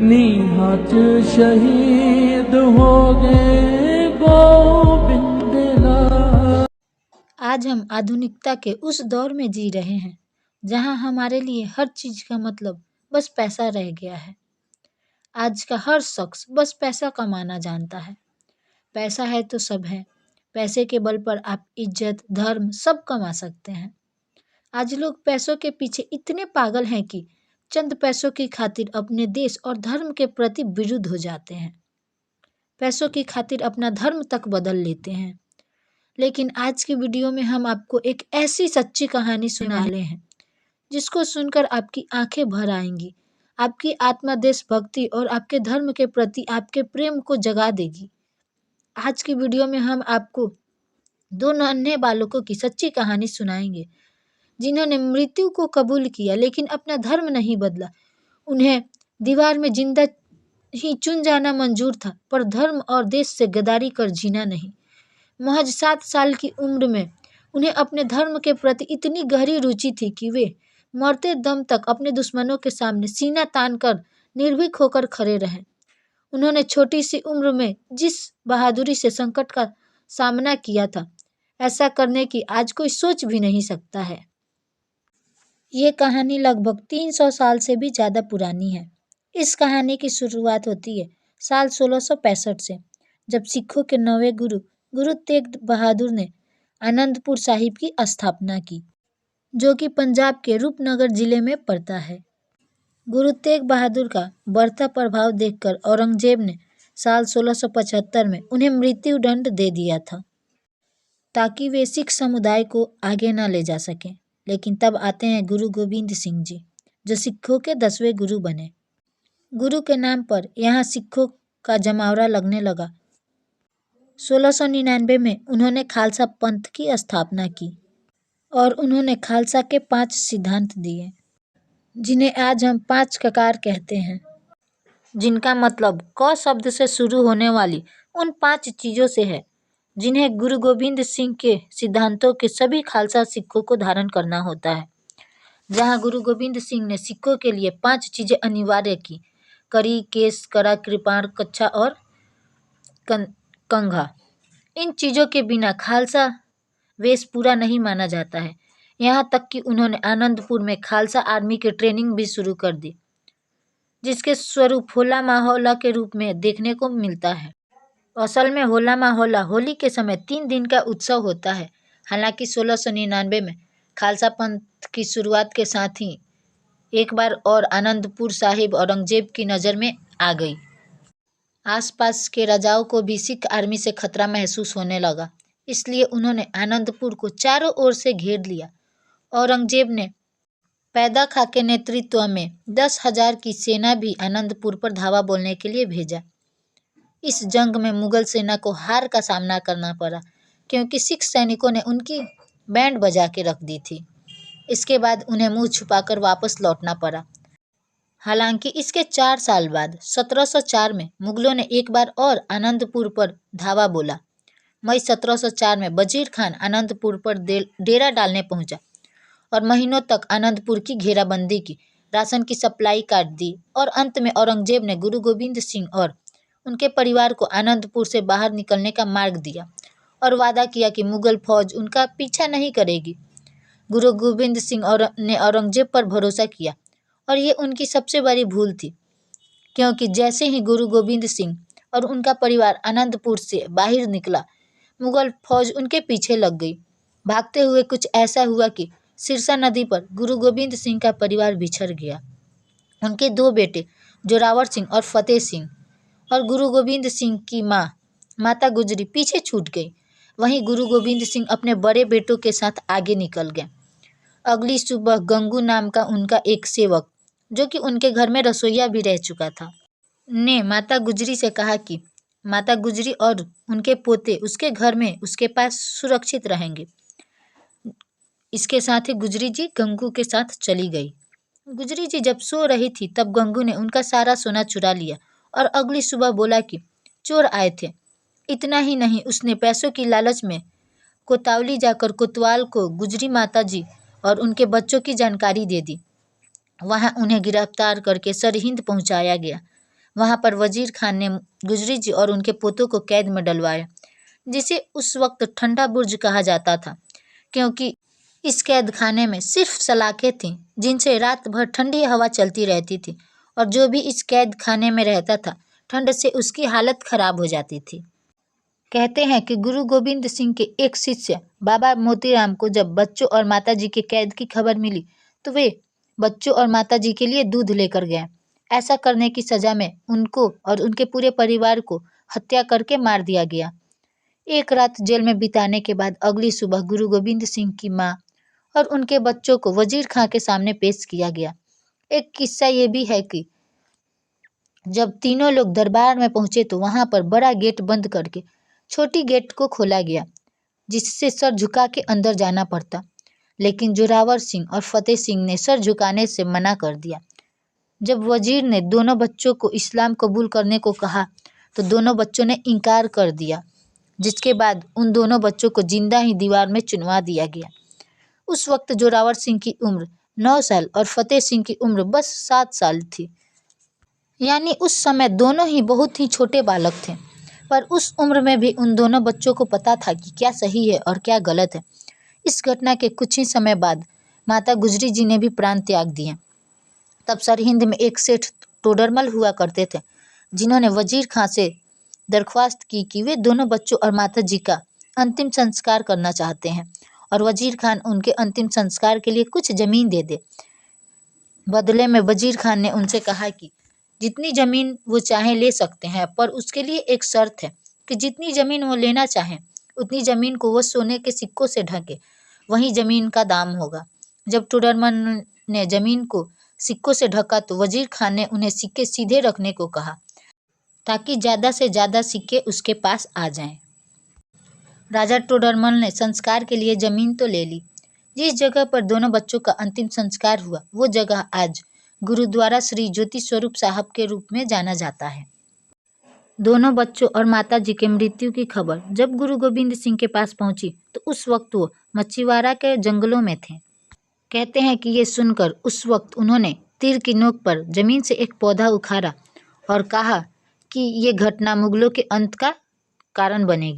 निहत शहीद हो गए गोविंद लाल। आज हम आधुनिकता के उस दौर में जी रहे हैं जहां हमारे लिए हर चीज का मतलब बस पैसा रह गया है। आज का हर शख्स बस पैसा कमाना जानता है। पैसा है तो सब है। पैसे के बल पर आप इज्जत, धर्म सब कमा सकते हैं। आज लोग पैसों के पीछे इतने पागल हैं कि चंद पैसों की खातिर अपने देश और धर्म के प्रति विरुद्ध हो जाते हैं। पैसों की खातिर अपना धर्म तक बदल लेते हैं। लेकिन आज की वीडियो में हम आपको एक ऐसी सच्ची कहानी सुनाने वाले हैं जिसको सुनकर आपकी आंखें भर आएंगी, आपकी आत्मा देशभक्ति और आपके धर्म के प्रति आपके प्रेम को जगा देगी। आज की वीडियो में हम आपको दो नन्हे बालकों की सच्ची कहानी सुनाएंगे जिन्होंने मृत्यु को कबूल किया लेकिन अपना धर्म नहीं बदला। उन्हें दीवार में जिंदा ही चुन जाना मंजूर था, पर धर्म और देश से गद्दारी कर जीना नहीं। महज 7 साल की उम्र में उन्हें अपने धर्म के प्रति इतनी गहरी रुचि थी कि वे मरते दम तक अपने दुश्मनों के सामने सीना तान कर निर्भीक होकर खड़े रहे। उन्होंने छोटी सी उम्र में जिस बहादुरी से संकट का सामना किया था, ऐसा करने की आज कोई सोच भी नहीं सकता है। ये कहानी लगभग 300 साल से भी ज़्यादा पुरानी है। इस कहानी की शुरुआत होती है साल 1665 से, जब सिखों के 9वें गुरु तेग बहादुर ने आनंदपुर साहिब की स्थापना की, जो कि पंजाब के रूपनगर जिले में पड़ता है। गुरु तेग बहादुर का बढ़ता प्रभाव देखकर औरंगजेब ने साल 1675 में उन्हें मृत्यु दंड दे दिया था ताकि वे सिख समुदाय को आगे न ले जा सकें। लेकिन तब आते हैं गुरु गोविंद सिंह जी, जो सिखों के 10वें गुरु बने। गुरु के नाम पर यहाँ सिखों का जमावड़ा लगने लगा। 1699 में उन्होंने खालसा पंथ की स्थापना की और उन्होंने खालसा के 5 सिद्धांत दिए, जिन्हें आज हम 5 ककार कहते हैं, जिनका मतलब क शब्द से शुरू होने वाली उन 5 चीज़ों से है जिन्हें गुरु गोविंद सिंह के सिद्धांतों के सभी खालसा सिखों को धारण करना होता है। जहाँ गुरु गोविंद सिंह ने सिखों के लिए 5 चीज़ें अनिवार्य की: करी, केस, करा, कृपाण, कच्छा और कंघा। इन चीज़ों के बिना खालसा वेश पूरा नहीं माना जाता है। यहाँ तक कि उन्होंने आनंदपुर में खालसा आर्मी की ट्रेनिंग भी शुरू कर दी, जिसके स्वरूप होला माहौला के रूप में देखने को मिलता है। असल में होला माहौला होली के समय 3 दिन का उत्सव होता है। हालांकि 1699 में खालसा पंथ की शुरुआत के साथ ही एक बार और आनंदपुर साहिब औरंगजेब की नज़र में आ गई। आसपास के राजाओं को भी सिख आर्मी से खतरा महसूस होने लगा, इसलिए उन्होंने आनंदपुर को चारों ओर से घेर लिया। औरंगजेब ने पैदा खां के नेतृत्व में 10,000 की सेना भी आनंदपुर पर धावा बोलने के लिए भेजा। इस जंग में मुगल सेना को हार का सामना करना पड़ा, क्योंकि सिख सैनिकों ने उनकी बैंड बजा के रख दी थी। इसके बाद उन्हें मुंह छुपाकर वापस लौटना पड़ा। हालांकि इसके 4 साल बाद 1704 में मुगलों ने एक बार और आनंदपुर पर धावा बोला। मई 1704 में वजीर खान आनंदपुर पर डेरा डालने पहुंचा और महीनों तक आनंदपुर की घेराबंदी की, राशन की सप्लाई काट दी और अंत में औरंगजेब ने गुरु गोविंद सिंह और उनके परिवार को आनंदपुर से बाहर निकलने का मार्ग दिया और वादा किया कि मुगल फौज उनका पीछा नहीं करेगी। गुरु गोविंद सिंह ने औरंगजेब पर भरोसा किया और ये उनकी सबसे बड़ी भूल थी, क्योंकि जैसे ही गुरु गोविंद सिंह और उनका परिवार आनंदपुर से बाहर निकला, मुगल फौज उनके पीछे लग गई। भागते हुए कुछ ऐसा हुआ कि सिरसा नदी पर गुरु गोविंद सिंह का परिवार बिछड़ गया। उनके 2 बेटे जोरावर सिंह और फतेह सिंह और गुरु गोविंद सिंह की माता गुजरी पीछे छूट गई। वहीं गुरु गोविंद सिंह अपने बड़े बेटों के साथ आगे निकल गए। अगली सुबह गंगू नाम का उनका एक सेवक, जो कि उनके घर में रसोइया भी रह चुका था, ने माता गुजरी से कहा कि माता गुजरी और उनके पोते उसके घर में उसके पास सुरक्षित रहेंगे। इसके साथ ही गुजरी जी गंगू के साथ चली गई। गुजरी जी जब सो रही थी तब गंगू ने उनका सारा सोना चुरा लिया और अगली सुबह बोला कि चोर आए थे। इतना ही नहीं, उसने पैसों की लालच में कोतवाली जाकर कोतवाल को गुजरी माता जी और उनके बच्चों की जानकारी दे दी। वहां उन्हें गिरफ्तार करके सरहिंद पहुंचाया गया। वहाँ पर वजीर खान ने गुजरी जी और उनके पोतों को कैद में डलवाया, जिसे उस वक्त ठंडा बुर्ज कहा जाता था, क्योंकि इस कैद खाने में सिर्फ सलाखें थीं जिनसे रात भर ठंडी हवा चलती रहती थी, और जो भी इस कैद खाने में रहता था ठंड से उसकी हालत खराब हो जाती थी। कहते हैं कि गुरु गोविंद सिंह के एक शिष्य बाबा मोतीराम को जब बच्चों और माताजी के कैद की खबर मिली तो वे बच्चों और माताजी के लिए दूध लेकर गए। ऐसा करने की सजा में उनको और उनके पूरे परिवार को हत्या करके मार दिया गया। एक रात जेल में बिताने के बाद अगली सुबह गुरु गोविंद सिंह की माँ और उनके बच्चों को वजीर खां के सामने पेश किया गया। एक किस्सा ये भी है कि जब तीनों लोग दरबार में पहुंचे तो वहां पर बड़ा गेट बंद करके छोटी गेट को खोला गया, जिससे सर झुका के अंदर जाना पड़ता। लेकिन जोरावर सिंह और फतेह सिंह ने सर झुकाने से मना कर दिया। जब वजीर ने दोनों बच्चों को इस्लाम कबूल करने को कहा तो दोनों बच्चों ने इनकार कर दिया, जिसके बाद उन दोनों बच्चों को जिंदा ही दीवार में चुनवा दिया गया। उस वक्त जोरावर सिंह की उम्र 9 साल और फतेह सिंह की उम्र बस 7 साल थी। यानी उस समय दोनों ही बहुत ही छोटे बालक थे, पर उस उम्र में भी उन दोनों बच्चों को पता था कि क्या सही है और क्या गलत है। इस घटना के कुछ ही समय बाद माता गुजरी जी ने भी प्राण त्याग दिए। तब सरहिंद में एक सेठ टोडरमल हुआ करते थे, जिन्होंने वजीर खां से दरख्वास्त की कि वे दोनों बच्चों और माता जी का अंतिम संस्कार करना चाहते हैं और वजीर खान उनके अंतिम संस्कार के लिए कुछ जमीन दे दे। बदले में वजीर खान ने उनसे कहा कि जितनी जमीन वो चाहें ले सकते हैं, पर उसके लिए एक शर्त है कि जितनी जमीन वो लेना चाहें उतनी जमीन को वो सोने के सिक्कों से ढके, वही जमीन का दाम होगा। जब टोडरमल ने जमीन को सिक्कों से ढका तो वजीर खान ने उन्हें सिक्के सीधे रखने को कहा, ताकि ज़्यादा से ज़्यादा सिक्के उसके पास आ जाएं। राजा टोडरमल ने संस्कार के लिए जमीन तो ले ली। जिस जगह पर दोनों बच्चों का अंतिम संस्कार हुआ वो जगह आज गुरुद्वारा श्री ज्योति स्वरूप साहब के रूप में जाना जाता है। दोनों बच्चों और माताजी के मृत्यु की खबर जब गुरु गोविंद सिंह के पास पहुंची तो उस वक्त वो मच्छीवाड़ा के जंगलों में थे। कहते हैं कि ये सुनकर उस वक्त उन्होंने तीर की नोक पर जमीन से एक पौधा उखाड़ा और कहा कि ये घटना मुगलों के अंत का कारण बनेगी।